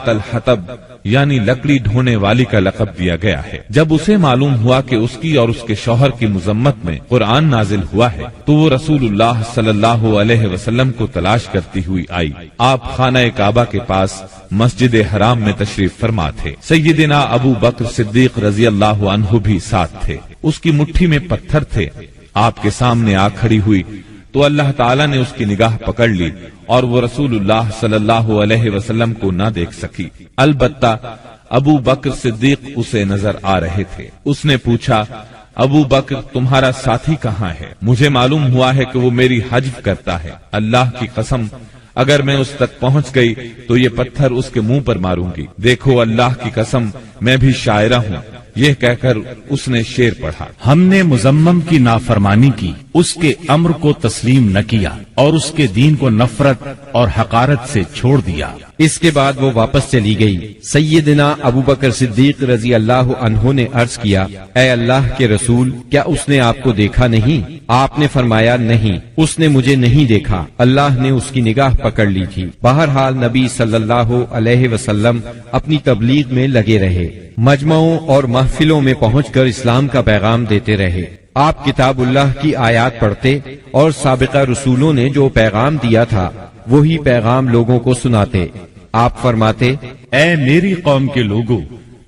हालत अल हतब यानी लकड़ी ढोने वाली का लक़ब दिया गया है। जब उसे मालूम हुआ कि उसकी और उसके शौहर की मुजम्मत में कुरान नाजिल हुआ है तो वो रसूलुल्लाह सल्लल्लाहु अलैहि वसल्लम को तलाश करती हुई आई। आप खाना काबा के पास मस्जिद हराम में तशरीफ फरमा थे। सैयदना अबू बकर सिद्दीक रजी अल्लाह अन्हु भी साथ थे। उसकी मुट्ठी में पत्थर थे। आपके सामने आ खड़ी हुई तो अल्लाह ताला ने उसकी निगाह पकड़ ली और वो रसूलुल्लाह सल्लल्लाहु अलैहि वसल्लम को न देख सकी। अलबत्ता अबू बकर सिद्दीक उसे नजर आ रहे थे। उसने पूछा, अबू बकर तुम्हारा साथी कहाँ है? मुझे मालूम हुआ है कि वो मेरी हज्व करता है। अल्लाह की कसम अगर मैं उस तक पहुंच गई तो ये पत्थर उसके मुंह पर मारूंगी। देखो अल्लाह की कसम मैं भी शायरा हूँ। यह कहकर उसने शेर पढ़ा, हमने मुजम्मम की नाफरमानी की, उसके अम्र को तस्लीम न किया और उसके दीन को नफरत और हकारत से छोड़ दिया। इसके बाद वो वापस चली गई। सैयदना अबू बकर सिद्दीक रजी अल्लाह अन्हु ने अर्ज किया, ऐ अल्लाह के रसूल, क्या उसने आपको देखा नहीं? आपने फरमाया, नहीं, उसने मुझे नहीं देखा। अल्लाह ने उसकी निगाह पकड़ ली थी। बहरहाल नबी सल्लल्लाहु अलैहि वसल्लम अपनी तबलीग में लगे रहे। मजमाओं और महफिलों में पहुंचकर इस्लाम का पैगाम देते रहे। आप किताबुल्लाह की आयात पढ़ते और साबिका रसूलों ने जो पैगाम दिया था वही पैगाम लोगों को सुनाते। आप फरमाते, ऐ मेरी कौम के लोगों,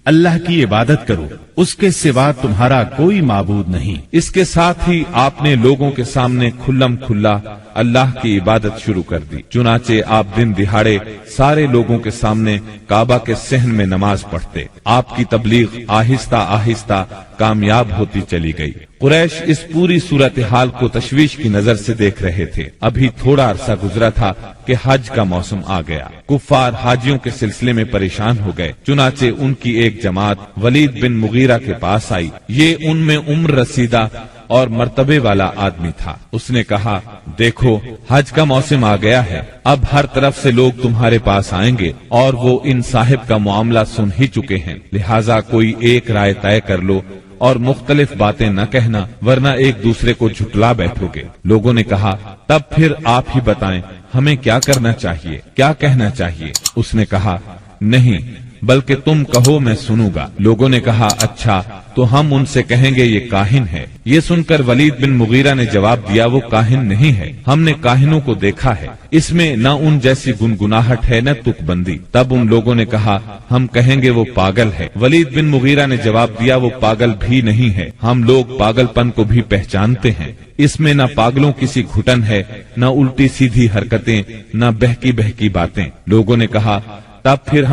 अल्लाह की इबादत करो, उसके सिवा तुम्हारा कोई माबूद नहीं। इसके साथ ही आपने लोगों के सामने खुल्लम खुल्ला अल्लाह की इबादत शुरू कर दी। चुनाचे आप दिन दिहाड़े सारे लोगों के सामने काबा के सहन में नमाज पढ़ते। आपकी तबलीग आहिस्ता आहिस्ता कामयाब होती चली गई। कुरैश इस पूरी सूरत हाल को तशवीश की नजर से देख रहे थे। अभी थोड़ा अरसा गुजरा था कि हज का मौसम आ गया। कुफ्फार हाजियों के सिलसिले में परेशान हो गए। चुनाचे उनकी एक जमात वलीद बिन मुगीरा के पास आई। ये उनमें उम्र रसीदा और मर्तबे वाला आदमी था। उसने कहा, देखो हज का मौसम आ गया है, अब हर तरफ से लोग तुम्हारे पास आएंगे और वो इन साहिब का मामला सुन ही चुके हैं, लिहाजा कोई एक राय तय कर लो और मुख्तलिफ बातें न कहना, वरना एक दूसरे को झुटला बैठोगे। लोगों ने कहा, तब फिर आप ही बताएं हमें क्या करना चाहिए, क्या कहना चाहिए? उसने कहा, नहीं बल्कि तुम कहो मैं सुनूंगा। लोगों ने कहा, अच्छा तो हम उनसे कहेंगे ये काहिन है। ये सुनकर वलीद बिन मुगीरा ने जवाब दिया, वो काहिन नहीं है, हमने काहिनों को देखा है, इसमें न उन जैसी गुनगुनाहट है न तुकबंदी। तब उन लोगों ने कहा, हम कहेंगे वो पागल है। वलीद बिन मुगीरा ने जवाब दिया, वो पागल भी नहीं है, हम लोग पागलपन को भी पहचानते हैं। इसमें न पागलों किसी घुटन है, न उल्टी सीधी हरकतें, न बहकी बहकी बातें। लोगों ने कहा, तब फिर हम